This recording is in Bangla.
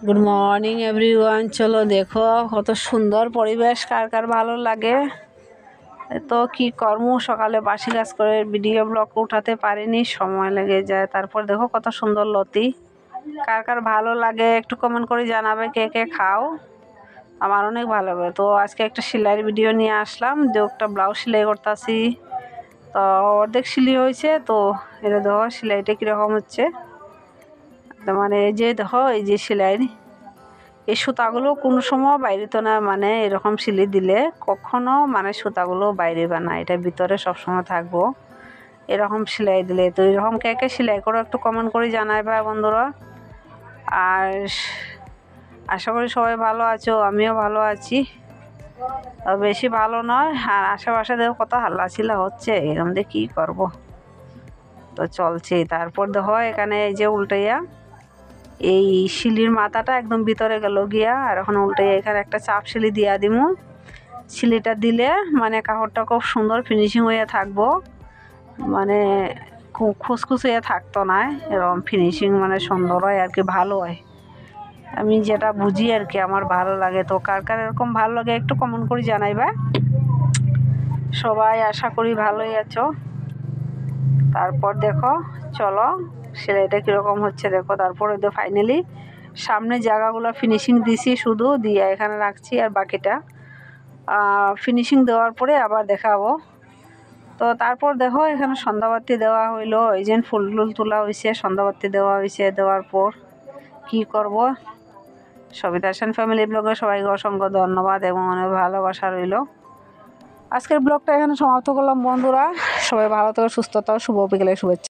Good morning everyone. চলো দেখো কত সুন্দর পরিবেশ, কার কার ভালো লাগে। তো কি কর্ম, সকালে বাসি কাজ করে ভিডিও ব্লগ উঠাতে পারিনি, সময় লেগে যায়। তারপর দেখো কত সুন্দর লতি, কার কার ভালো লাগে একটু কমেন্ট করে জানাবে কে কে খাও। আমার অনেক ভালো লাগে। তো আজকে একটা সেলাইয়ের ভিডিও নিয়ে আসলাম, যে একটা ব্লাউজ সেলাই করতেছি। তো অর্ধেক সেলাই হয়েছে। তো এটা দেখো সেলাইটা কীরকম হচ্ছে। মানে এই যে দেখো, এই যে সেলাই, এই সুতাগুলো কোনো সময় বাইরে তো না, মানে এরকম সিলি দিলে কখনো মানে সুতাগুলো বাইরে বা না, এটা ভিতরে সবসময় থাকবো এরকম সেলাই দিলে। তো এরকম কে কে সেলাই করো একটু কমেন্ট করে জানাই ভাই বন্ধুরা। আর আশা করি সবাই ভালো আছো, আমিও ভালো আছি, বেশি ভালো নয়। আর আশেপাশে দেখো কত হাল্লাচিল্লা হচ্ছে, এরকম দিয়ে কী করবো। তো চলছে। তারপর দেখো এখানে এই যে উল্টাইয়া এই শিলির মাথাটা একদম ভিতরে গেল গিয়া, আর এখন উল্টে এখানে একটা চাপ শিলি দিয়া দিমু। শিলিটা দিলে মানে কাপড়টা খুব সুন্দর ফিনিশিং হয়ে থাকবো, মানে খুব খুসখুস হয়ে থাকতো না, এরকম ফিনিশিং মানে সুন্দর হয় আর কি, ভালো হয়। আমি যেটা বুঝি আর কি, আমার ভালো লাগে। তো কার কার এরকম ভালো লাগে একটু কমেন্ট করে জানাইবা। সবাই আশা করি ভালোই আছো। তারপর দেখো চলো সেলাইটা কীরকম হচ্ছে দেখো। তারপরে তো ফাইনালি সামনে জায়গাগুলো ফিনিশিং দিছি, শুধু দিয়ে এখানে রাখছি, আর বাকিটা ফিনিশিং দেওয়ার পরে আবার দেখাবো। তো তারপর দেখো এখানে সন্ধ্যাবাতি দেওয়া হইলো, এই যে ফুল টুল তোলা হয়েছে, সন্ধ্যাবাতি দেওয়া হয়েছে। দেওয়ার পর কি করব, সবিতা সেন ফ্যামিলি ব্লগে সবাইকে অসংখ্য ধন্যবাদ এবং অনেক ভালোবাসা রইল। আজকের ব্লগটা এখানে সমাপ্ত করলাম বন্ধুরা। সবাই ভালো থাকো, সুস্থ থাকো, শুভ বিকেলের শুভেচ্ছা।